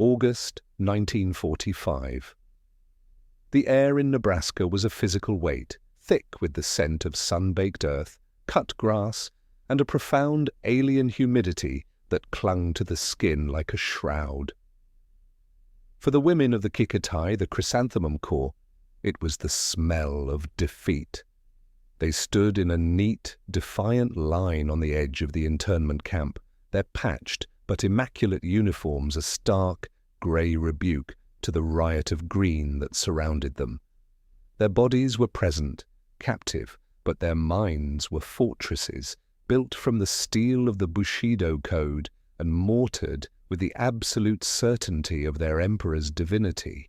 August 1945. The air in Nebraska was a physical weight, thick with the scent of sun-baked earth, cut grass, and a profound alien humidity that clung to the skin like a shroud. For the women of the Kickatai, the Chrysanthemum Corps, it was the smell of defeat. They stood in a neat, defiant line on the edge of the internment camp, their patched but immaculate uniforms a stark, grey rebuke to the riot of green that surrounded them. Their bodies were present, captive, but their minds were fortresses, built from the steel of the Bushido Code and mortared with the absolute certainty of their emperor's divinity.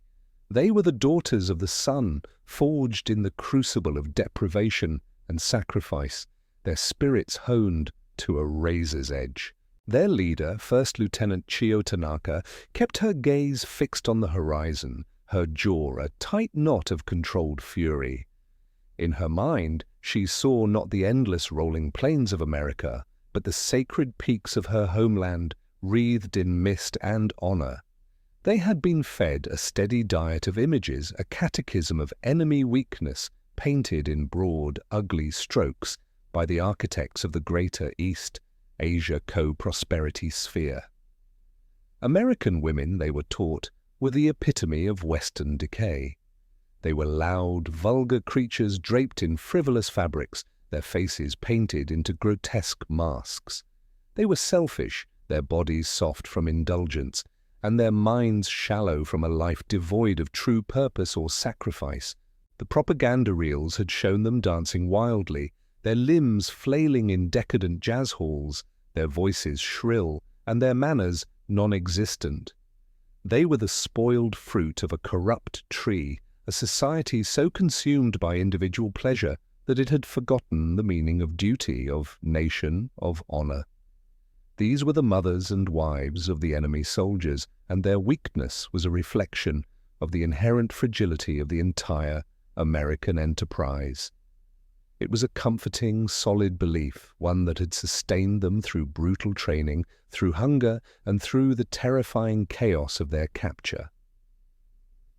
They were the daughters of the sun, forged in the crucible of deprivation and sacrifice, their spirits honed to a razor's edge. Their leader, First Lieutenant Chio Tanaka, kept her gaze fixed on the horizon, her jaw a tight knot of controlled fury. In her mind, she saw not the endless rolling plains of America, but the sacred peaks of her homeland, wreathed in mist and honor. They had been fed a steady diet of images, a catechism of enemy weakness, painted in broad, ugly strokes by the architects of the Greater East Asia co-prosperity sphere. American women, they were taught, were the epitome of Western decay. They were loud, vulgar creatures draped in frivolous fabrics, their faces painted into grotesque masks. They were selfish, their bodies soft from indulgence, and their minds shallow from a life devoid of true purpose or sacrifice. The propaganda reels had shown them dancing wildly, their limbs flailing in decadent jazz halls, their voices shrill, and their manners non-existent. They were the spoiled fruit of a corrupt tree, a society so consumed by individual pleasure that it had forgotten the meaning of duty, of nation, of honor. These were the mothers and wives of the enemy soldiers, and their weakness was a reflection of the inherent fragility of the entire American enterprise. It was a comforting, solid belief, one that had sustained them through brutal training, through hunger, and through the terrifying chaos of their capture.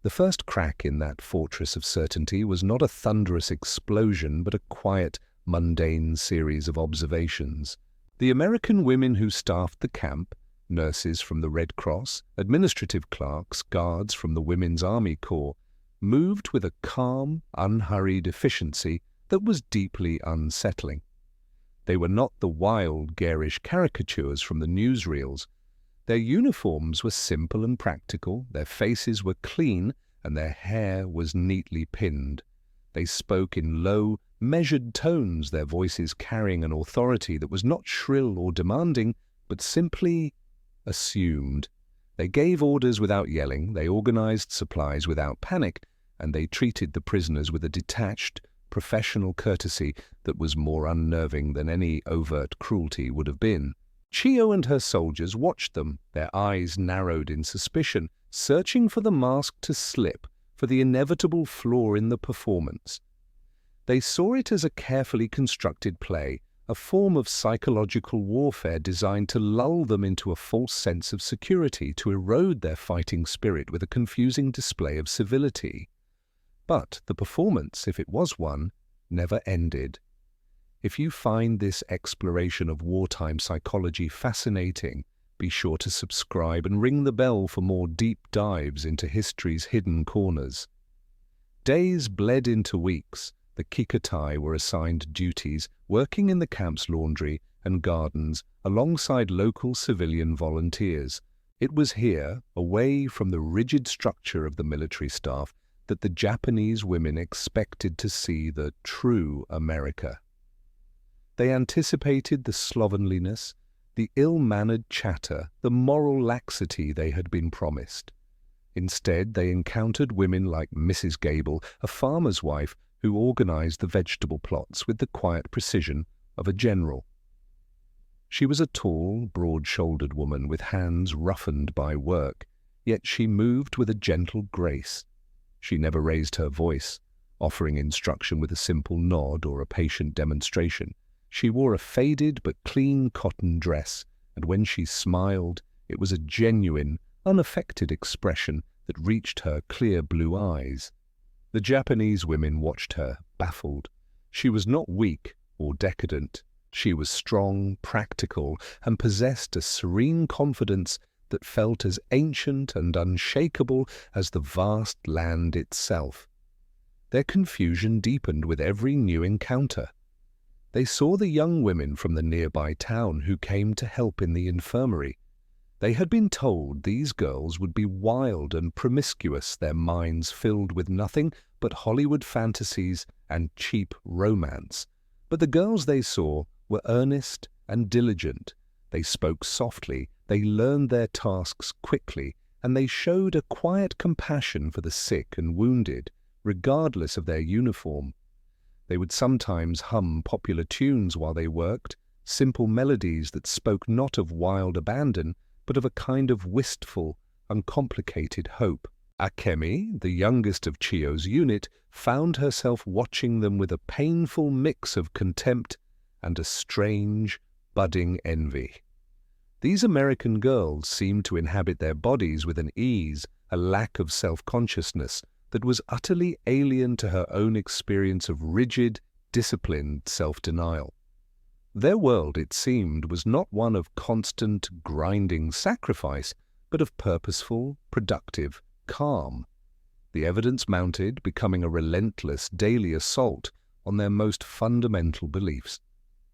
The first crack in that fortress of certainty was not a thunderous explosion, but a quiet, mundane series of observations. The American women who staffed the camp, nurses from the Red Cross, administrative clerks, guards from the Women's Army Corps, moved with a calm, unhurried efficiency that was deeply unsettling. They were not the wild, garish caricatures from the newsreels. Their uniforms were simple and practical, their faces were clean, and their hair was neatly pinned. They spoke in low, measured tones, their voices carrying an authority that was not shrill or demanding, but simply assumed. They gave orders without yelling, they organized supplies without panic, and they treated the prisoners with a detached, professional courtesy that was more unnerving than any overt cruelty would have been. Chio and her soldiers watched them, their eyes narrowed in suspicion, searching for the mask to slip, for the inevitable flaw in the performance. They saw it as a carefully constructed play, a form of psychological warfare designed to lull them into a false sense of security, to erode their fighting spirit with a confusing display of civility. But the performance, if it was one, never ended. If you find this exploration of wartime psychology fascinating, be sure to subscribe and ring the bell for more deep dives into history's hidden corners. Days bled into weeks. The Kickatai were assigned duties, working in the camp's laundry and gardens alongside local civilian volunteers. It was here, away from the rigid structure of the military staff, that the Japanese women expected to see the true America. They anticipated the slovenliness, the ill-mannered chatter, the moral laxity they had been promised. Instead, they encountered women like Mrs. Gable, a farmer's wife who organized the vegetable plots with the quiet precision of a general. She was a tall, broad-shouldered woman with hands roughened by work, yet she moved with a gentle grace. She never raised her voice, offering instruction with a simple nod or a patient demonstration. She wore a faded but clean cotton dress, and when she smiled, it was a genuine, unaffected expression that reached her clear blue eyes. The Japanese women watched her, baffled. She was not weak or decadent. She was strong, practical, and possessed a serene confidence that felt as ancient and unshakable as the vast land itself. Their confusion deepened with every new encounter. They saw the young women from the nearby town who came to help in the infirmary. They had been told these girls would be wild and promiscuous, their minds filled with nothing but Hollywood fantasies and cheap romance. But the girls they saw were earnest and diligent. They spoke softly, they learned their tasks quickly, and they showed a quiet compassion for the sick and wounded, regardless of their uniform. They would sometimes hum popular tunes while they worked, simple melodies that spoke not of wild abandon, but of a kind of wistful, uncomplicated hope. Akemi, the youngest of Chiyo's unit, found herself watching them with a painful mix of contempt and a strange, budding envy. These American girls seemed to inhabit their bodies with an ease, a lack of self-consciousness that was utterly alien to her own experience of rigid, disciplined self-denial. Their world, it seemed, was not one of constant, grinding sacrifice, but of purposeful, productive calm. The evidence mounted, becoming a relentless daily assault on their most fundamental beliefs.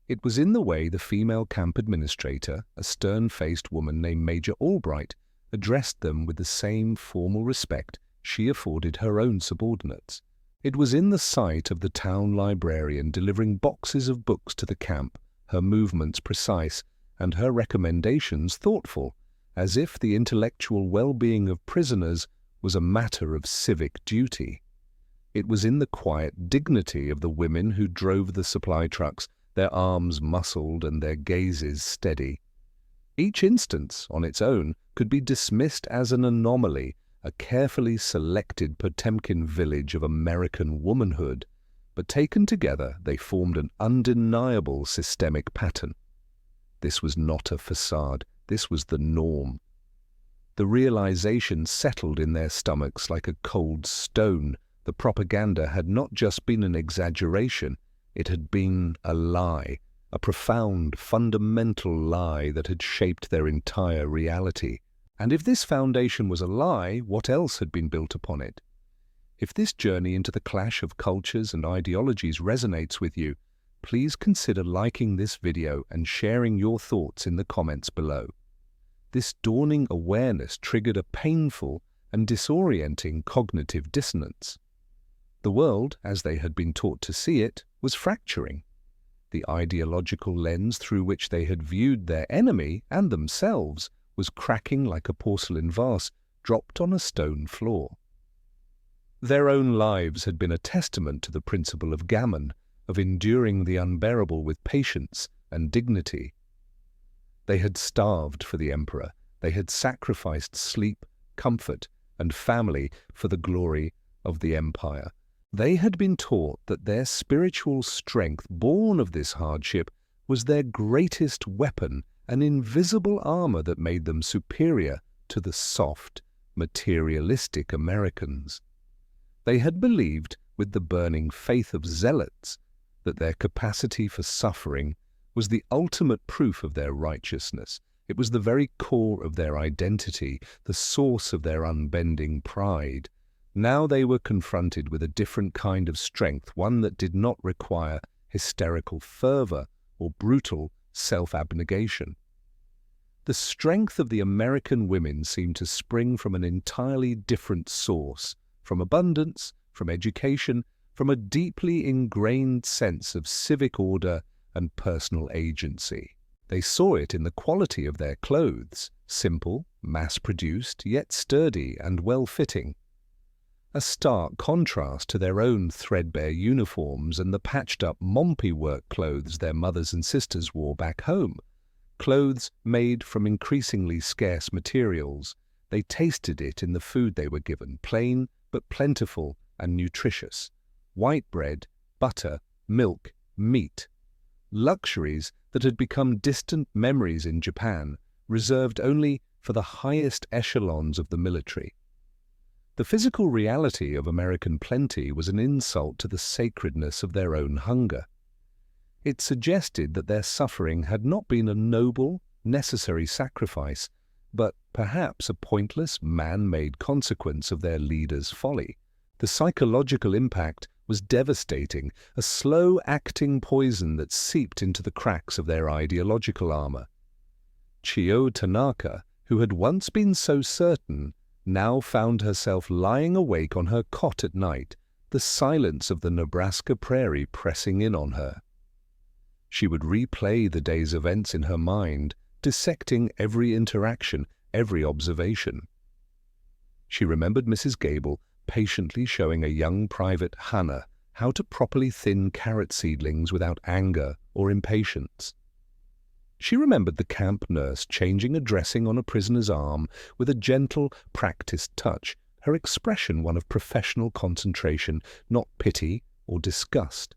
It was in the way the female camp administrator, a stern-faced woman named Major Albright, addressed them with the same formal respect she afforded her own subordinates. It was in the sight of the town librarian delivering boxes of books to the camp, her movements precise and her recommendations thoughtful, as if the intellectual well-being of prisoners was a matter of civic duty. It was in the quiet dignity of the women who drove the supply trucks, their arms muscled and their gazes steady. Each instance, on its own, could be dismissed as an anomaly, a carefully selected Potemkin village of American womanhood, but taken together they formed an undeniable systemic pattern. This was not a facade, this was the norm. The realization settled in their stomachs like a cold stone. The propaganda had not just been an exaggeration, it had been a lie, a profound, fundamental lie that had shaped their entire reality. And if this foundation was a lie, what else had been built upon it? If this journey into the clash of cultures and ideologies resonates with you, please consider liking this video and sharing your thoughts in the comments below. This dawning awareness triggered a painful and disorienting cognitive dissonance. The world, as they had been taught to see it, was fracturing. The ideological lens through which they had viewed their enemy and themselves was cracking like a porcelain vase dropped on a stone floor. Their own lives had been a testament to the principle of gammon, of enduring the unbearable with patience and dignity. They had starved for the emperor, they had sacrificed sleep, comfort, and family for the glory of the empire. They had been taught that their spiritual strength, born of this hardship, was their greatest weapon, an invisible armor that made them superior to the soft, materialistic Americans. They had believed, with the burning faith of zealots, that their capacity for suffering was the ultimate proof of their righteousness. It was the very core of their identity, the source of their unbending pride. Now they were confronted with a different kind of strength, one that did not require hysterical fervor or brutal self-abnegation. The strength of the American women seemed to spring from an entirely different source, from abundance, from education, from a deeply ingrained sense of civic order and personal agency. They saw it in the quality of their clothes, simple, mass-produced, yet sturdy and well-fitting. A stark contrast to their own threadbare uniforms and the patched-up Mompi work clothes their mothers and sisters wore back home. Clothes made from increasingly scarce materials. They tasted it in the food they were given, plain but plentiful and nutritious. White bread, butter, milk, meat. Luxuries that had become distant memories in Japan, reserved only for the highest echelons of the military. The physical reality of American plenty was an insult to the sacredness of their own hunger. It suggested that their suffering had not been a noble, necessary sacrifice, but perhaps a pointless, man-made consequence of their leaders' folly. The psychological impact was devastating, a slow-acting poison that seeped into the cracks of their ideological armor. Chio Tanaka, who had once been so certain, now found herself lying awake on her cot at night, the silence of the Nebraska prairie pressing in on her. She would replay the day's events in her mind, dissecting every interaction, every observation. She remembered Mrs. Gable patiently showing a young private Hannah how to properly thin carrot seedlings without anger or impatience. She remembered the camp nurse changing a dressing on a prisoner's arm with a gentle, practiced touch, her expression one of professional concentration, not pity or disgust.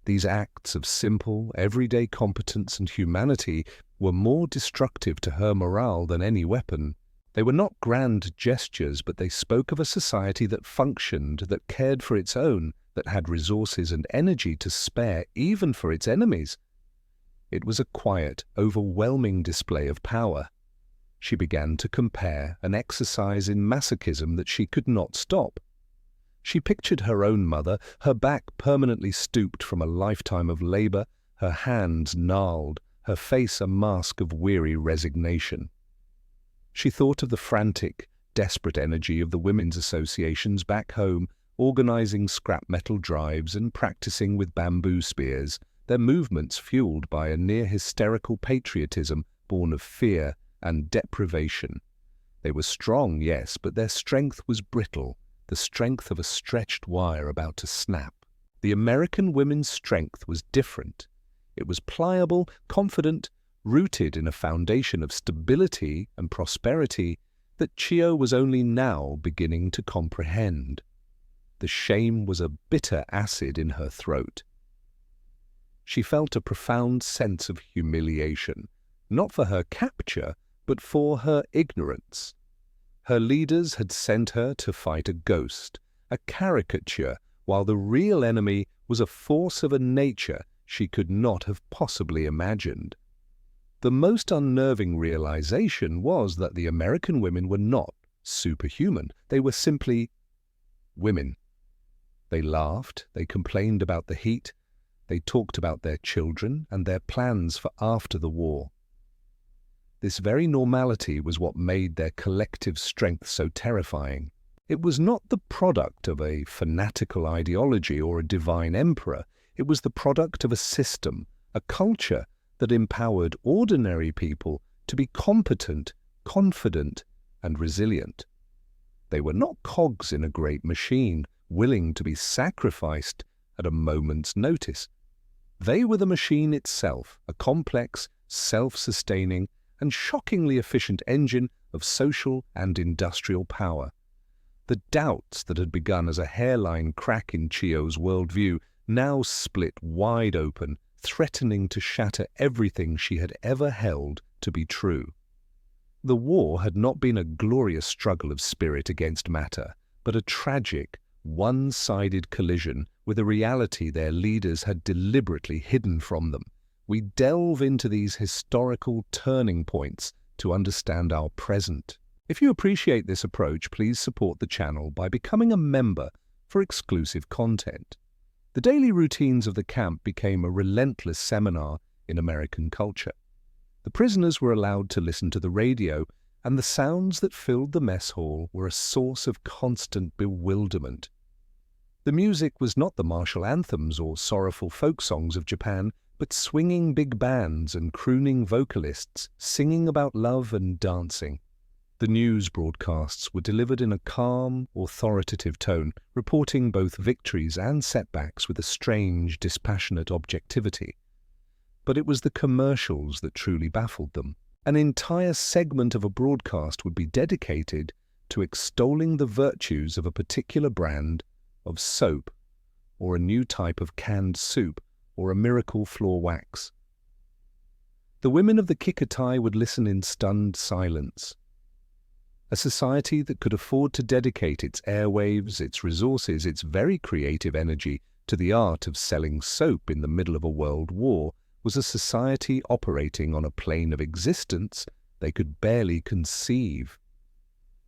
These acts of simple, everyday competence and humanity were more destructive to her morale than any weapon. They were not grand gestures, but they spoke of a society that functioned, that cared for its own, that had resources and energy to spare even for its enemies. It was a quiet, overwhelming display of power. She began to compare, an exercise in masochism that she could not stop. She pictured her own mother, her back permanently stooped from a lifetime of labor, her hands gnarled, her face a mask of weary resignation. She thought of the frantic, desperate energy of the women's associations back home, organizing scrap metal drives and practicing with bamboo spears, their movements fueled by a near-hysterical patriotism born of fear and deprivation. They were strong, yes, but their strength was brittle, the strength of a stretched wire about to snap. The American women's strength was different. It was pliable, confident, rooted in a foundation of stability and prosperity that Chio was only now beginning to comprehend. The shame was a bitter acid in her throat. She felt a profound sense of humiliation, not for her capture, but for her ignorance. Her leaders had sent her to fight a ghost, a caricature, while the real enemy was a force of a nature she could not have possibly imagined. The most unnerving realization was that the American women were not superhuman. They were simply women. They laughed, they complained about the heat, they talked about their children and their plans for after the war. This very normality was what made their collective strength so terrifying. It was not the product of a fanatical ideology or a divine emperor. It was the product of a system, a culture that empowered ordinary people to be competent, confident, and resilient. They were not cogs in a great machine, willing to be sacrificed at a moment's notice. They were the machine itself, a complex, self-sustaining, and shockingly efficient engine of social and industrial power. The doubts that had begun as a hairline crack in Chio's worldview now split wide open, threatening to shatter everything she had ever held to be true. The war had not been a glorious struggle of spirit against matter, but a tragic, one-sided collision with a reality their leaders had deliberately hidden from them. We delve into these historical turning points to understand our present. If you appreciate this approach, please support the channel by becoming a member for exclusive content. The daily routines of the camp became a relentless seminar in American culture. The prisoners were allowed to listen to the radio, and the sounds that filled the mess hall were a source of constant bewilderment. The music was not the martial anthems or sorrowful folk songs of Japan, but swinging big bands and crooning vocalists singing about love and dancing. The news broadcasts were delivered in a calm, authoritative tone, reporting both victories and setbacks with a strange, dispassionate objectivity. But it was the commercials that truly baffled them. An entire segment of a broadcast would be dedicated to extolling the virtues of a particular brand of soap, or a new type of canned soup, or a miracle floor wax. The women of the Kikatay would listen in stunned silence. A society that could afford to dedicate its airwaves, its resources, its very creative energy to the art of selling soap in the middle of a world war was a society operating on a plane of existence they could barely conceive.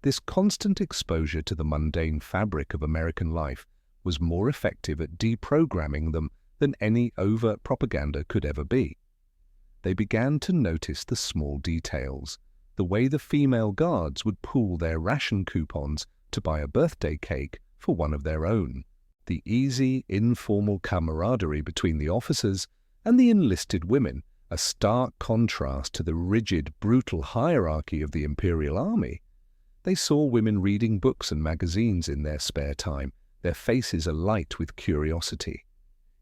This constant exposure to the mundane fabric of American life was more effective at deprogramming them than any overt propaganda could ever be. They began to notice the small details, the way the female guards would pool their ration coupons to buy a birthday cake for one of their own, the easy, informal camaraderie between the officers and the enlisted women, a stark contrast to the rigid, brutal hierarchy of the Imperial Army. They saw women reading books and magazines in their spare time, their faces alight with curiosity.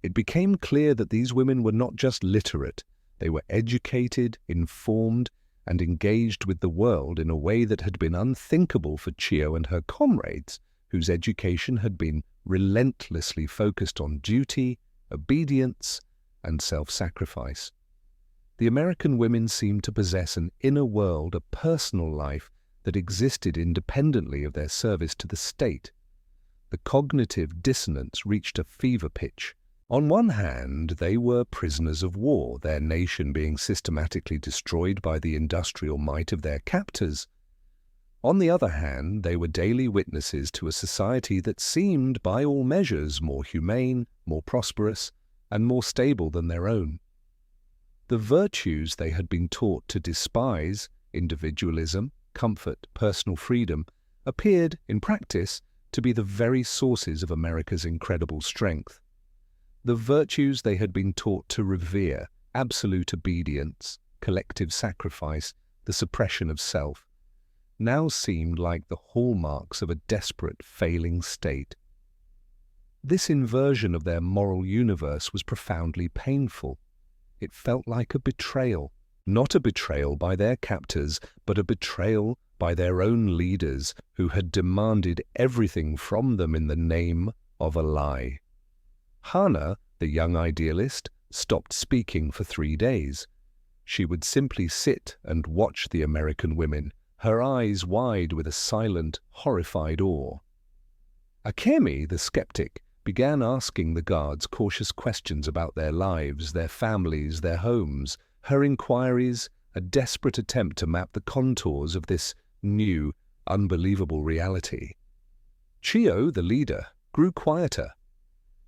It became clear that these women were not just literate, they were educated, informed, and engaged with the world in a way that had been unthinkable for Chio and her comrades, whose education had been relentlessly focused on duty, obedience, and self-sacrifice. The American women seemed to possess an inner world, a personal life that existed independently of their service to the state. The cognitive dissonance reached a fever pitch. On one hand, they were prisoners of war, their nation being systematically destroyed by the industrial might of their captors. On the other hand, they were daily witnesses to a society that seemed, by all measures, more humane, more prosperous, and more stable than their own. The virtues they had been taught to despise, individualism, comfort, personal freedom, appeared, in practice, to be the very sources of America's incredible strength. The virtues they had been taught to revere, absolute obedience, collective sacrifice, the suppression of self, now seemed like the hallmarks of a desperate, failing state. This inversion of their moral universe was profoundly painful. It felt like a betrayal, not a betrayal by their captors, but a betrayal by their own leaders who had demanded everything from them in the name of a lie. Hannah, the young idealist, stopped speaking for 3 days. She would simply sit and watch the American women, her eyes wide with a silent, horrified awe. Akemi, the skeptic, began asking the guards cautious questions about their lives, their families, their homes. Her inquiries, a desperate attempt to map the contours of this new, unbelievable reality. Chio, the leader, grew quieter.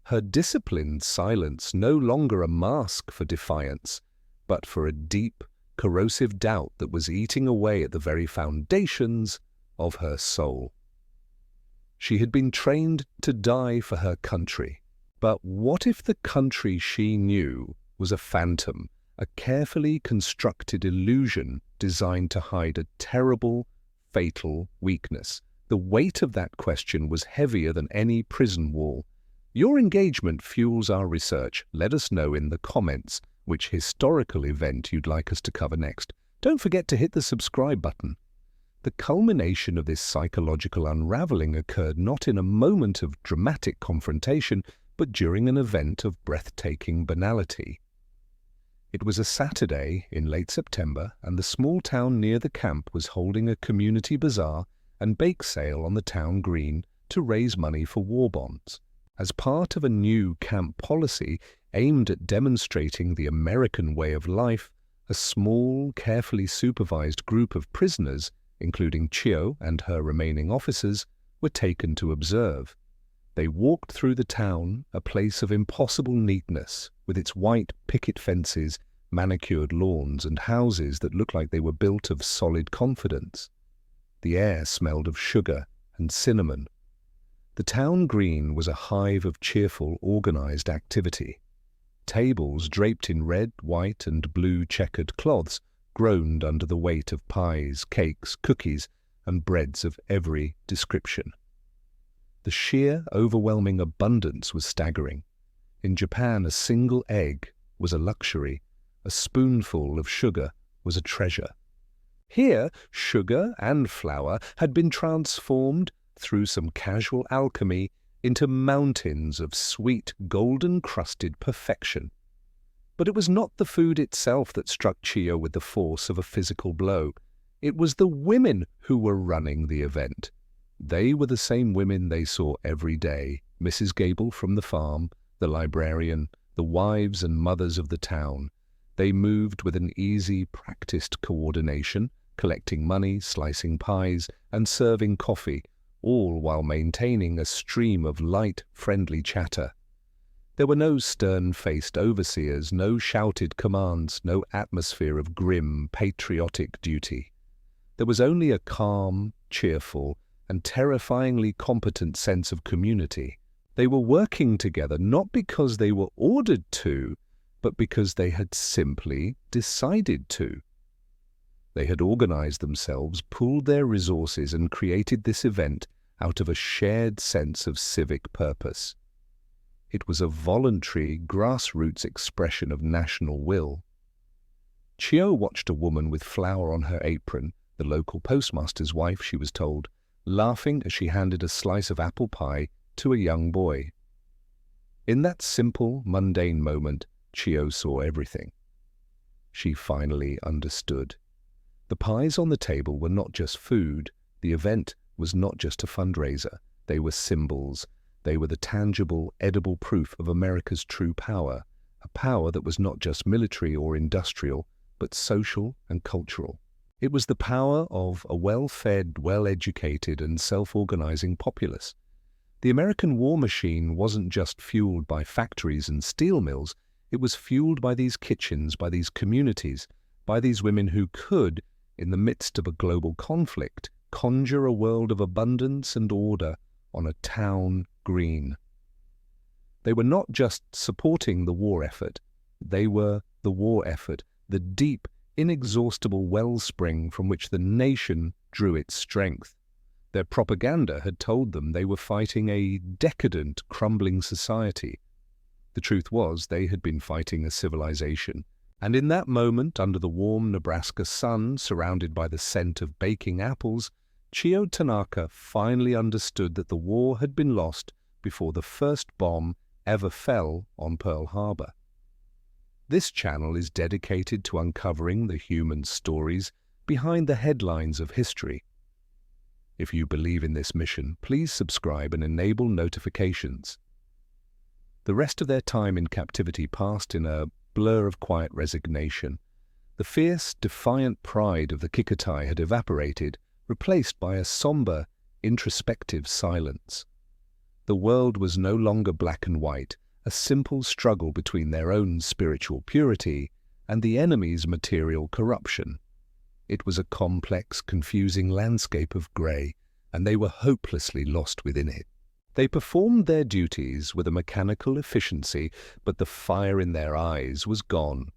Her disciplined silence no longer a mask for defiance, but for a deep, corrosive doubt that was eating away at the very foundations of her soul. She had been trained to die for her country, but what if the country she knew was a phantom, a carefully constructed illusion designed to hide a terrible, fatal weakness? The weight of that question was heavier than any prison wall. Your engagement fuels our research. Let us know in the comments which historical event you'd like us to cover next. Don't forget to hit the subscribe button. The culmination of this psychological unraveling occurred not in a moment of dramatic confrontation, but during an event of breathtaking banality. It was a Saturday in late September, and the small town near the camp was holding a community bazaar and bake sale on the town green to raise money for war bonds. As part of a new camp policy aimed at demonstrating the American way of life, a small, carefully supervised group of prisoners, including Chio and her remaining officers, were taken to observe. They walked through the town, a place of impossible neatness, with its white picket fences, manicured lawns, and houses that looked like they were built of solid confidence. The air smelled of sugar and cinnamon. The town green was a hive of cheerful, organized activity. Tables draped in red, white, and blue checkered cloths groaned under the weight of pies, cakes, cookies, and breads of every description. The sheer, overwhelming abundance was staggering. In Japan, a single egg was a luxury. A spoonful of sugar was a treasure. Here, sugar and flour had been transformed, through some casual alchemy, into mountains of sweet, golden-crusted perfection. But it was not the food itself that struck Chio with the force of a physical blow. It was the women who were running the event. They were the same women they saw every day: Mrs. Gable from the farm, the librarian, the wives and mothers of the town. They moved with an easy, practiced coordination, collecting money, slicing pies, and serving coffee, all while maintaining a stream of light, friendly chatter. There were no stern-faced overseers, no shouted commands, no atmosphere of grim, patriotic duty. There was only a calm, cheerful, and terrifyingly competent sense of community. They were working together not because they were ordered to, but because they had simply decided to. They had organized themselves, pooled their resources, and created this event out of a shared sense of civic purpose. It was a voluntary, grassroots expression of national will. Chio watched a woman with flour on her apron, the local postmaster's wife, she was told, laughing as she handed a slice of apple pie to a young boy. In that simple, mundane moment, Chio saw everything. She finally understood. The pies on the table were not just food. The event was not just a fundraiser. They were symbols. They were the tangible, edible proof of America's true power, a power that was not just military or industrial, but social and cultural. It was the power of a well-fed, well-educated, and self-organizing populace. The American war machine wasn't just fueled by factories and steel mills. It was fueled by these kitchens, by these communities, by these women who could, in the midst of a global conflict, conjure a world of abundance and order on a town green. They were not just supporting the war effort. They were the war effort, the deep, inexhaustible wellspring from which the nation drew its strength. Their propaganda had told them they were fighting a decadent, crumbling society. The truth was, they had been fighting a civilization. And in that moment, under the warm Nebraska sun, surrounded by the scent of baking apples, Chio Tanaka finally understood that the war had been lost before the first bomb ever fell on Pearl Harbor. This channel is dedicated to uncovering the human stories behind the headlines of history. If you believe in this mission, please subscribe and enable notifications. The rest of their time in captivity passed in a blur of quiet resignation. The fierce, defiant pride of the Kikatay had evaporated, replaced by a somber, introspective silence. The world was no longer black and white, a simple struggle between their own spiritual purity and the enemy's material corruption. It was a complex, confusing landscape of grey, and they were hopelessly lost within it. They performed their duties with a mechanical efficiency, but the fire in their eyes was gone.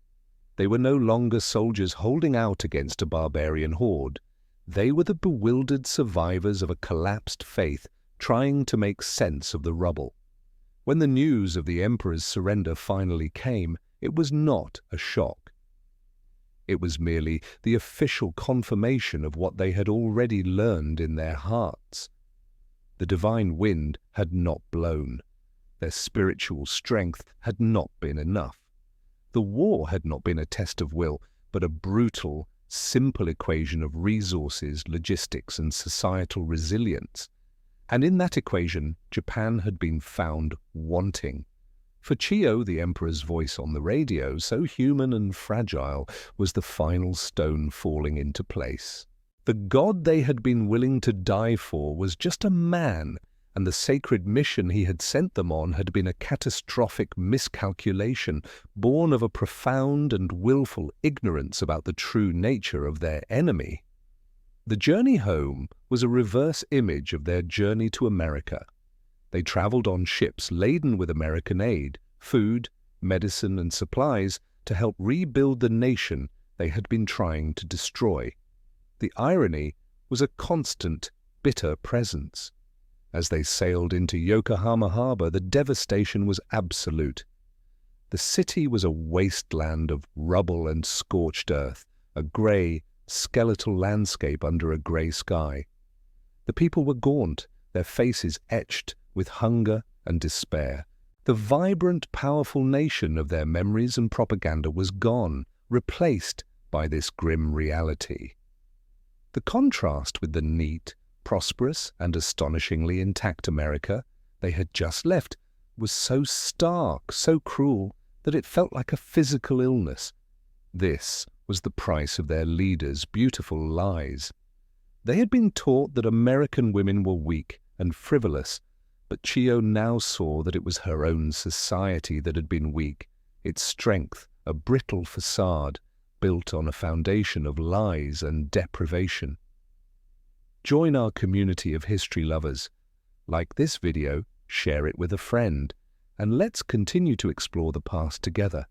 They were no longer soldiers holding out against a barbarian horde. They were the bewildered survivors of a collapsed faith, trying to make sense of the rubble. When the news of the Emperor's surrender finally came, it was not a shock. It was merely the official confirmation of what they had already learned in their hearts. The divine wind had not blown. Their spiritual strength had not been enough. The war had not been a test of will, but a brutal, simple equation of resources, logistics, and societal resilience. And in that equation, Japan had been found wanting. For Chio, the Emperor's voice on the radio, so human and fragile, was the final stone falling into place. The god they had been willing to die for was just a man, and the sacred mission he had sent them on had been a catastrophic miscalculation, born of a profound and willful ignorance about the true nature of their enemy. The journey home was a reverse image of their journey to America. They traveled on ships laden with American aid, food, medicine, and supplies to help rebuild the nation they had been trying to destroy. The irony was a constant, bitter presence. As they sailed into Yokohama harbor, the devastation was absolute. The city was a wasteland of rubble and scorched earth, a grey, skeletal landscape under a grey sky. The people were gaunt, their faces etched with hunger and despair. The vibrant, powerful nation of their memories and propaganda was gone, replaced by this grim reality. The contrast with the neat, prosperous, and astonishingly intact America they had just left was so stark, so cruel, that it felt like a physical illness. This was the price of their leaders' beautiful lies. They had been taught that American women were weak and frivolous, but Chio now saw that it was her own society that had been weak, its strength a brittle facade built on a foundation of lies and deprivation. Join our community of history lovers. Like this video, share it with a friend, and let's continue to explore the past together.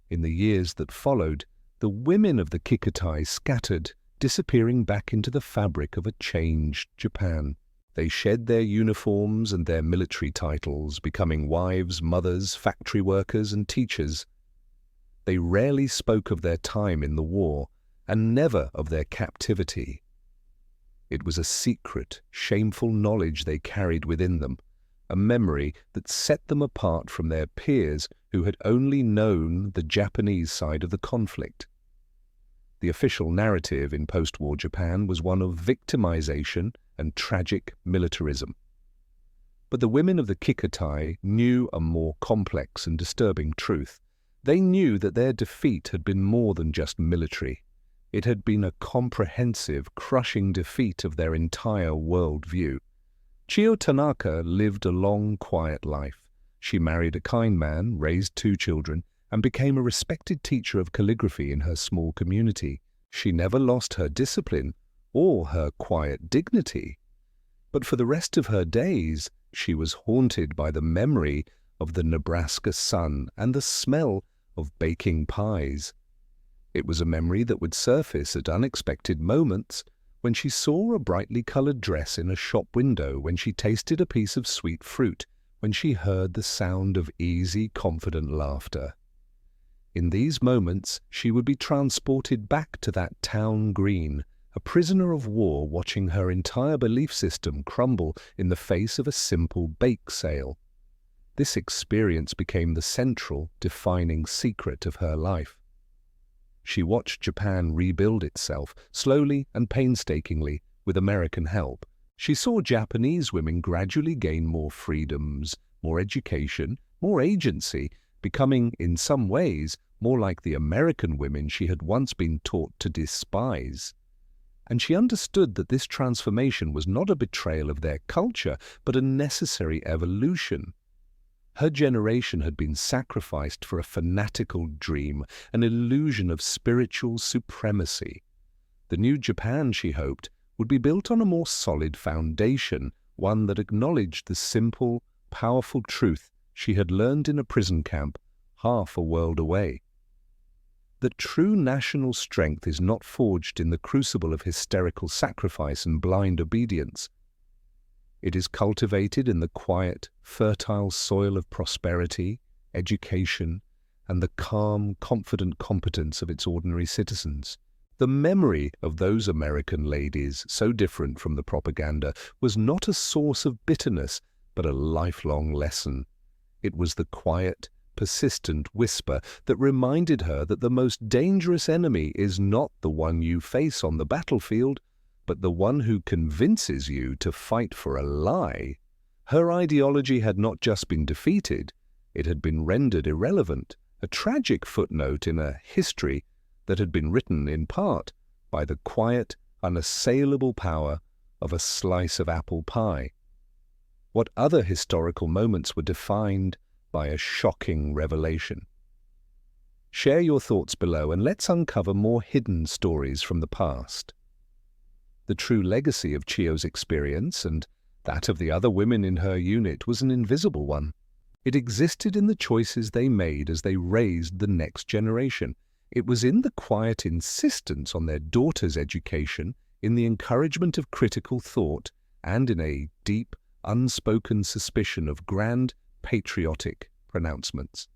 In the years that followed, the women of the Kikkotai scattered, disappearing back into the fabric of a changed Japan. They shed their uniforms and their military titles, becoming wives, mothers, factory workers, and teachers. They rarely spoke of their time in the war, and never of their captivity. It was a secret, shameful knowledge they carried within them, a memory that set them apart from their peers who had only known the Japanese side of the conflict. The official narrative in post-war Japan was one of victimization and tragic militarism. But the women of the Kikkotai knew a more complex and disturbing truth. They knew that their defeat had been more than just military. It had been a comprehensive, crushing defeat of their entire worldview. Chio Tanaka lived a long, quiet life. She married a kind man, raised 2 children, and became a respected teacher of calligraphy in her small community. She never lost her discipline or her quiet dignity. But for the rest of her days, she was haunted by the memory of the Nebraska sun and the smell of baking pies. It was a memory that would surface at unexpected moments, when she saw a brightly colored dress in a shop window, when she tasted a piece of sweet fruit, when she heard the sound of easy, confident laughter. In these moments, she would be transported back to that town green, a prisoner of war watching her entire belief system crumble in the face of a simple bake sale. This experience became the central, defining secret of her life. She watched Japan rebuild itself, slowly and painstakingly, with American help. She saw Japanese women gradually gain more freedoms, more education, more agency, becoming, in some ways, more like the American women she had once been taught to despise. And she understood that this transformation was not a betrayal of their culture, but a necessary evolution. Her generation had been sacrificed for a fanatical dream, an illusion of spiritual supremacy. The new Japan, she hoped, would be built on a more solid foundation, one that acknowledged the simple, powerful truth she had learned in a prison camp half a world away. That true national strength is not forged in the crucible of hysterical sacrifice and blind obedience. It is cultivated in the quiet, fertile soil of prosperity, education, and the calm, confident competence of its ordinary citizens. The memory of those American ladies, so different from the propaganda, was not a source of bitterness, but a lifelong lesson. It was the quiet, persistent whisper that reminded her that the most dangerous enemy is not the one you face on the battlefield, but the one who convinces you to fight for a lie. Her ideology had not just been defeated, it had been rendered irrelevant, a tragic footnote in a history that had been written in part by the quiet, unassailable power of a slice of apple pie. What other historical moments were defined by a shocking revelation? Share your thoughts below and let's uncover more hidden stories from the past. The true legacy of Chio's experience, and that of the other women in her unit, was an invisible one. It existed in the choices they made as they raised the next generation. It was in the quiet insistence on their daughters' education, in the encouragement of critical thought, and in a deep, unspoken suspicion of grand, patriotic pronouncements.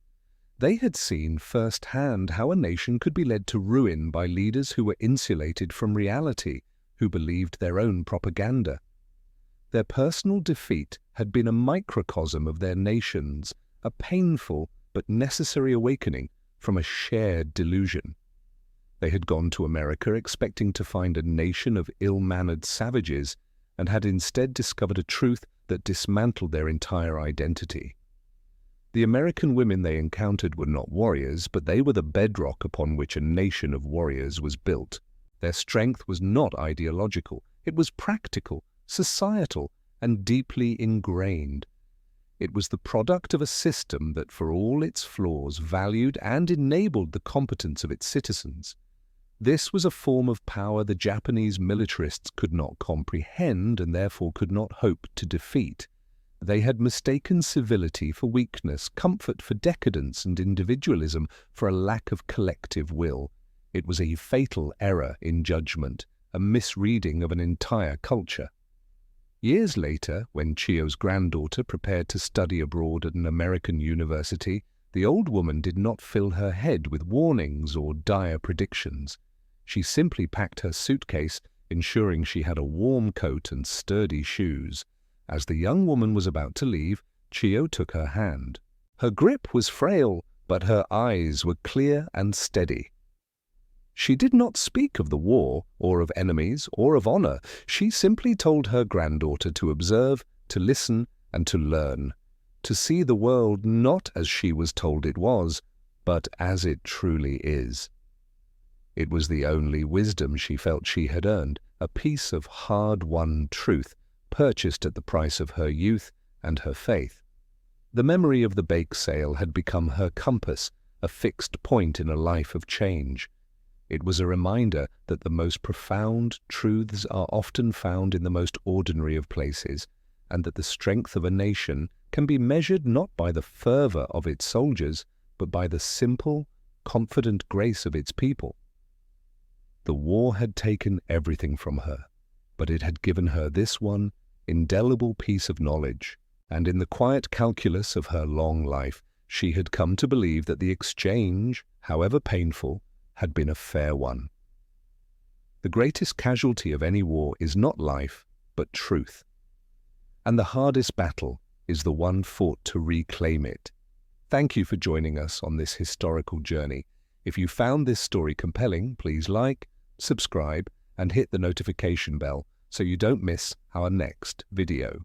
They had seen firsthand how a nation could be led to ruin by leaders who were insulated from reality, who believed their own propaganda. Their personal defeat had been a microcosm of their nation's, a painful but necessary awakening from a shared delusion. They had gone to America expecting to find a nation of ill-mannered savages and had instead discovered a truth that dismantled their entire identity. The American women they encountered were not warriors, but they were the bedrock upon which a nation of warriors was built. Their strength was not ideological, it was practical, societal, and deeply ingrained. It was the product of a system that, for all its flaws, valued and enabled the competence of its citizens. This was a form of power the Japanese militarists could not comprehend and therefore could not hope to defeat. They had mistaken civility for weakness, comfort for decadence, and individualism for a lack of collective will. It was a fatal error in judgment, a misreading of an entire culture. Years later, when Chiyo's granddaughter prepared to study abroad at an American university, the old woman did not fill her head with warnings or dire predictions. She simply packed her suitcase, ensuring she had a warm coat and sturdy shoes. As the young woman was about to leave, Chiyo took her hand. Her grip was frail, but her eyes were clear and steady. She did not speak of the war, or of enemies, or of honor. She simply told her granddaughter to observe, to listen, and to learn, to see the world not as she was told it was, but as it truly is. It was the only wisdom she felt she had earned, a piece of hard-won truth, purchased at the price of her youth and her faith. The memory of the bake sale had become her compass, a fixed point in a life of change. It was a reminder that the most profound truths are often found in the most ordinary of places, and that the strength of a nation can be measured not by the fervor of its soldiers, but by the simple, confident grace of its people. The war had taken everything from her, but it had given her this one indelible piece of knowledge, and in the quiet calculus of her long life, she had come to believe that the exchange, however painful, had been a fair one. The greatest casualty of any war is not life, but truth. And the hardest battle is the one fought to reclaim it. Thank you for joining us on this historical journey. If you found this story compelling, please like, subscribe, and hit the notification bell so you don't miss our next video.